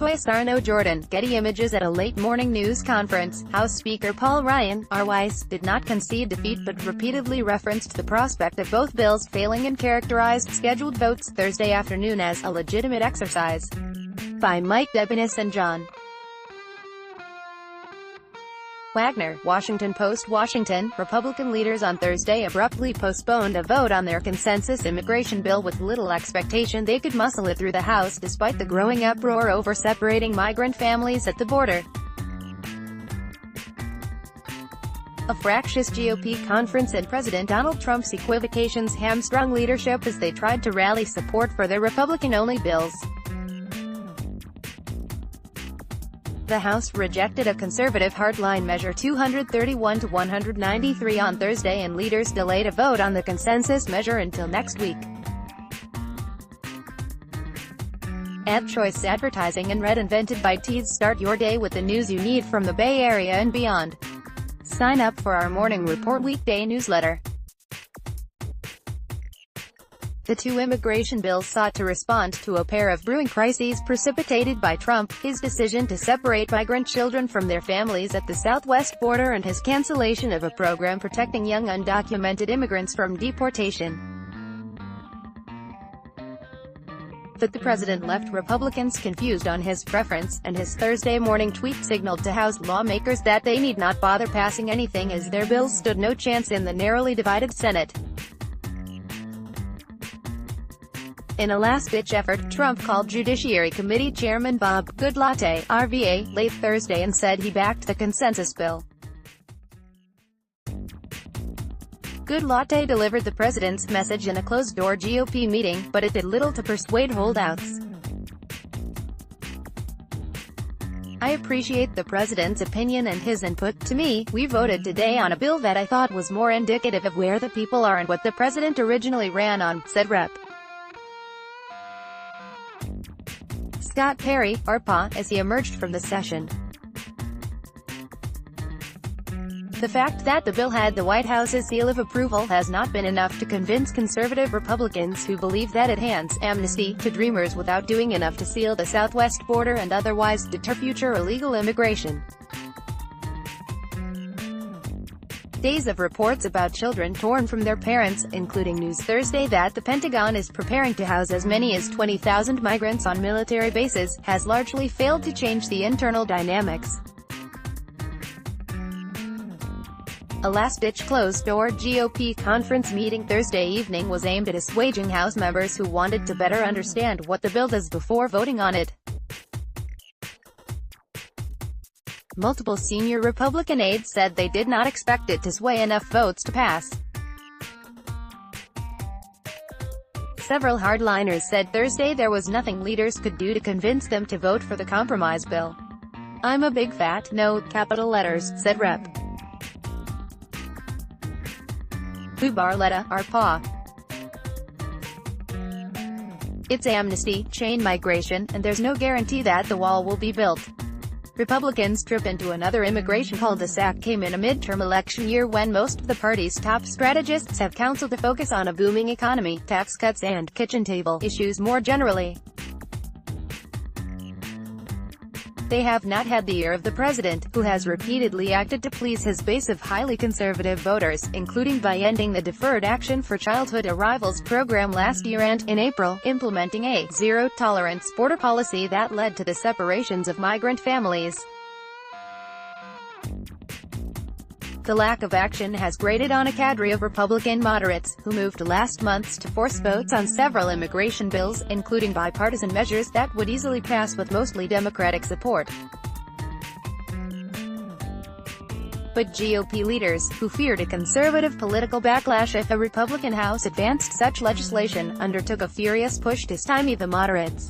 Latoya Sarno Jordan, Getty Images. At a late morning news conference, House Speaker Paul Ryan, R. Weiss, did not concede defeat but repeatedly referenced the prospect of both bills failing and characterized scheduled votes Thursday afternoon as a legitimate exercise. By Mike Debenis and John Wagner, Washington Post. Washington, Republican leaders on Thursday abruptly postponed a vote on their consensus immigration bill with little expectation they could muscle it through the House despite the growing uproar over separating migrant families at the border. A fractious GOP conference and President Donald Trump's equivocations hamstrung leadership as they tried to rally support for their Republican-only bills. The House rejected a conservative hardline measure 231 to 193 on Thursday, and leaders delayed a vote on the consensus measure until next week. Ad choice advertising and Red invented by Tees. Start your day with the news you need from the Bay Area and beyond. Sign up for our Morning Report weekday newsletter. The two immigration bills sought to respond to a pair of brewing crises precipitated by Trump, his decision to separate migrant children from their families at the southwest border and his cancellation of a program protecting young undocumented immigrants from deportation. But the president left Republicans confused on his preference, and his Thursday morning tweet signaled to House lawmakers that they need not bother passing anything as their bills stood no chance in the narrowly divided Senate. In a last-ditch effort, Trump called Judiciary Committee Chairman Bob Goodlatte, RVA, late Thursday and said he backed the consensus bill. Goodlatte delivered the president's message in a closed-door GOP meeting, but it did little to persuade holdouts. "I appreciate the president's opinion and his input. To me, we voted today on a bill that I thought was more indicative of where the people are and what the president originally ran on," said Rep. Scott Perry, RPA, as he emerged from the session. The fact that the bill had the White House's seal of approval has not been enough to convince conservative Republicans who believe that it hands amnesty to dreamers without doing enough to seal the southwest border and otherwise deter future illegal immigration. Days of reports about children torn from their parents, including news Thursday that the Pentagon is preparing to house as many as 20,000 migrants on military bases, has largely failed to change the internal dynamics. A last-ditch closed-door GOP conference meeting Thursday evening was aimed at assuaging House members who wanted to better understand what the bill does before voting on it. Multiple senior Republican aides said they did not expect it to sway enough votes to pass. Several hardliners said Thursday there was nothing leaders could do to convince them to vote for the compromise bill. "I'm a big fat no, capital letters," said Rep. Barletta, RPA. "It's amnesty, chain migration, and there's no guarantee that the wall will be built." Republicans' trip into another immigration cul-de-sac came in a midterm election year when most of the party's top strategists have counseled to focus on a booming economy, tax cuts and kitchen table issues more generally. They have not had the ear of the president, who has repeatedly acted to please his base of highly conservative voters, including by ending the Deferred Action for Childhood Arrivals program last year and, in April, implementing a zero-tolerance border policy that led to the separations of migrant families. The lack of action has grated on a cadre of Republican moderates, who moved last month to force votes on several immigration bills, including bipartisan measures that would easily pass with mostly Democratic support. But GOP leaders, who feared a conservative political backlash if a Republican House advanced such legislation, undertook a furious push to stymie the moderates.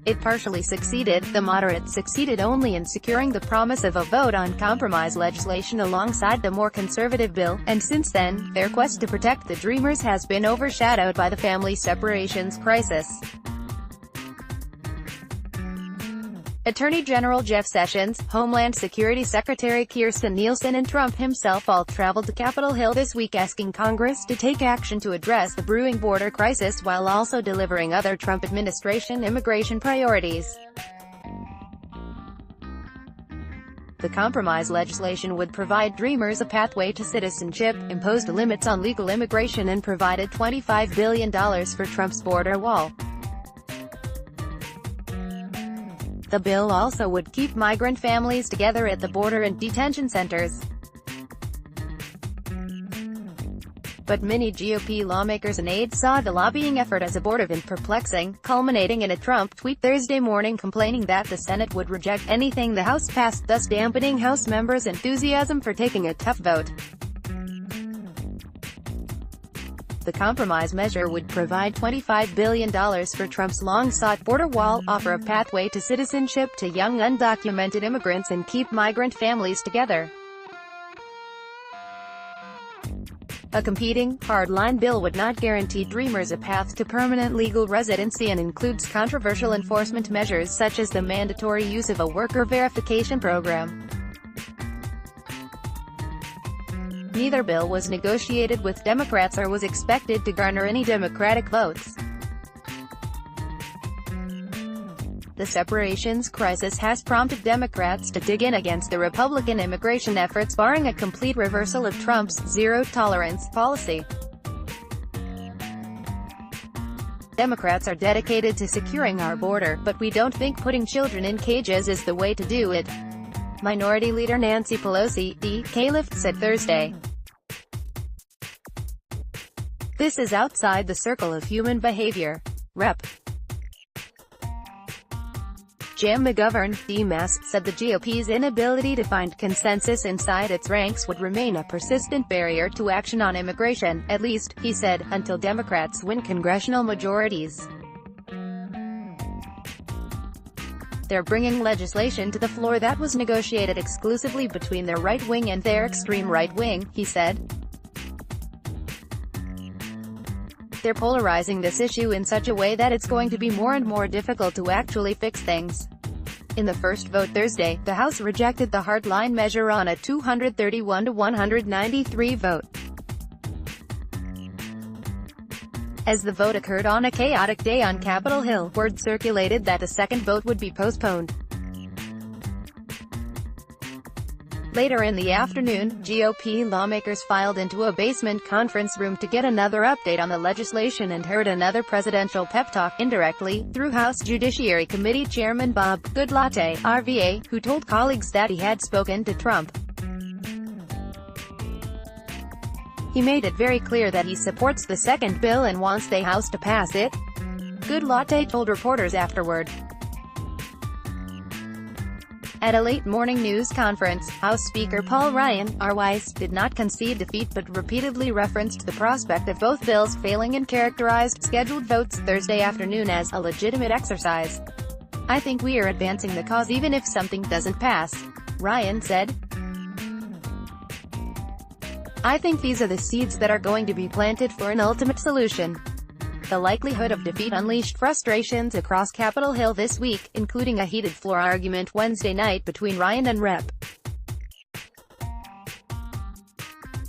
It partially succeeded. The moderates succeeded only in securing the promise of a vote on compromise legislation alongside the more conservative bill, and since then, their quest to protect the Dreamers has been overshadowed by the family separations crisis. Attorney General Jeff Sessions, Homeland Security Secretary Kirstjen Nielsen and Trump himself all traveled to Capitol Hill this week asking Congress to take action to address the brewing border crisis while also delivering other Trump administration immigration priorities. The compromise legislation would provide Dreamers a pathway to citizenship, imposed limits on legal immigration and provided $25 billion for Trump's border wall. The bill also would keep migrant families together at the border and detention centers. But many GOP lawmakers and aides saw the lobbying effort as abortive and perplexing, culminating in a Trump tweet Thursday morning complaining that the Senate would reject anything the House passed, thus dampening House members' enthusiasm for taking a tough vote. The compromise measure would provide $25 billion for Trump's long-sought border wall, offer a pathway to citizenship to young undocumented immigrants and keep migrant families together. A competing, hardline bill would not guarantee Dreamers a path to permanent legal residency and includes controversial enforcement measures such as the mandatory use of a worker verification program. Neither bill was negotiated with Democrats or was expected to garner any Democratic votes. The separations crisis has prompted Democrats to dig in against the Republican immigration efforts, barring a complete reversal of Trump's zero-tolerance policy. Democrats are dedicated to securing our border, but we don't think putting children in cages is the way to do it, Minority Leader Nancy Pelosi, D.K. said Thursday. This is outside the circle of human behavior. Rep. Jim McGovern, D.Mass., said the GOP's inability to find consensus inside its ranks would remain a persistent barrier to action on immigration, at least, he said, until Democrats win congressional majorities. They're bringing legislation to the floor that was negotiated exclusively between their right wing and their extreme right wing, he said. They're polarizing this issue in such a way that it's going to be more and more difficult to actually fix things. In the first vote Thursday, the House rejected the hardline measure on a 231-193 vote. As the vote occurred on a chaotic day on Capitol Hill, word circulated that the second vote would be postponed. Later in the afternoon, GOP lawmakers filed into a basement conference room to get another update on the legislation and heard another presidential pep talk, indirectly, through House Judiciary Committee Chairman Bob Goodlatte, RVA, who told colleagues that he had spoken to Trump. He made it very clear that he supports the second bill and wants the House to pass it, Goodlatte told reporters afterward. At a late morning news conference, House Speaker Paul Ryan, RYS, did not concede defeat but repeatedly referenced the prospect of both bills failing and characterized scheduled votes Thursday afternoon as a legitimate exercise. I think we are advancing the cause even if something doesn't pass, Ryan said. I think these are the seeds that are going to be planted for an ultimate solution. The likelihood of defeat unleashed frustrations across Capitol Hill this week, including a heated floor argument Wednesday night between Ryan and Rep.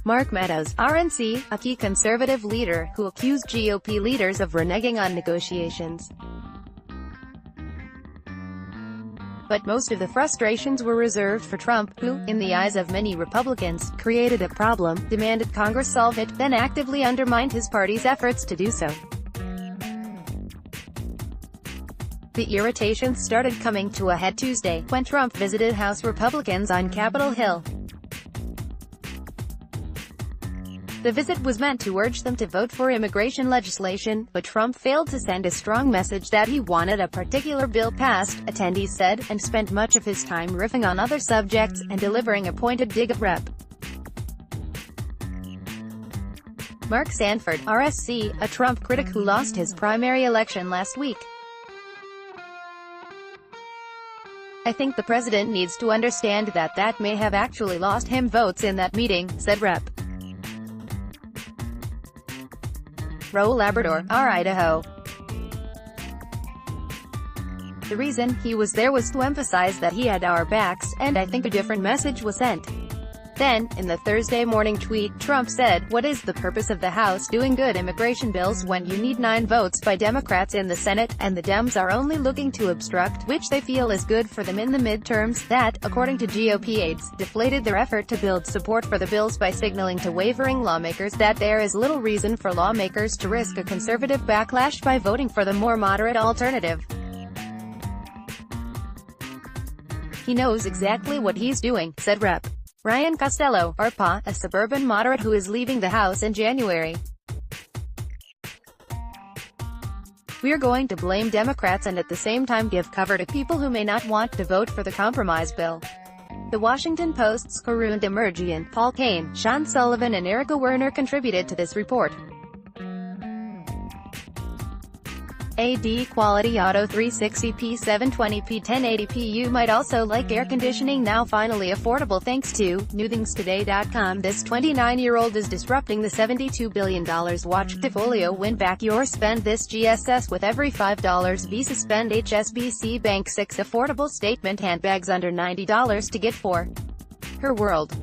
Mark Meadows, RNC, a key conservative leader, who accused GOP leaders of reneging on negotiations. But most of the frustrations were reserved for Trump, who, in the eyes of many Republicans, created a problem, demanded Congress solve it, then actively undermined his party's efforts to do so. The irritations started coming to a head Tuesday, when Trump visited House Republicans on Capitol Hill. The visit was meant to urge them to vote for immigration legislation, but Trump failed to send a strong message that he wanted a particular bill passed, attendees said, and spent much of his time riffing on other subjects, and delivering a pointed dig at Rep. Mark Sanford, RSC, a Trump critic who lost his primary election last week. I think the president needs to understand that may have actually lost him votes in that meeting, said Rep. Roe Labrador, R. Idaho. The reason he was there was to emphasize that he had our backs, and I think a different message was sent. Then, in the Thursday morning tweet, Trump said, "What is the purpose of the House doing good immigration bills when you need 9 votes by Democrats in the Senate, and the Dems are only looking to obstruct, which they feel is good for them in the midterms?" That, according to GOP aides, deflated their effort to build support for the bills by signaling to wavering lawmakers that there is little reason for lawmakers to risk a conservative backlash by voting for the more moderate alternative. "He knows exactly what he's doing," said Rep. Ryan Costello, RPA, a suburban moderate who is leaving the House in January. "We're going to blame Democrats and at the same time give cover to people who may not want to vote for the compromise bill." The Washington Post's Karun Demirjian, Paul Kane, Sean Sullivan and Erica Werner contributed to this report. AD Quality Auto 360p 720p 1080p. You might also like air conditioning now finally affordable thanks to newthingstoday.com. This 29-year-old is disrupting the $72 billion watch portfolio. Win back your spend this GSS with every $5 Visa spend. HSBC Bank 6 affordable statement handbags under $90 to get for her world.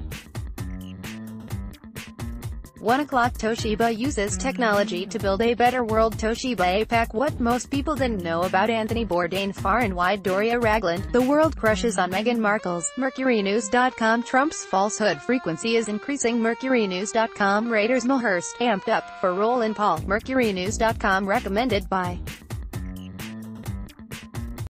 1 o'clock. Toshiba uses technology to build a better world. Toshiba APAC. What most people didn't know about Anthony Bourdain. Far and wide. Doria Ragland. The world crushes on Meghan Markle's. MercuryNews.com. Trump's falsehood frequency is increasing. MercuryNews.com. Raiders Mulhurst amped up for role in Paul. MercuryNews.com. Recommended by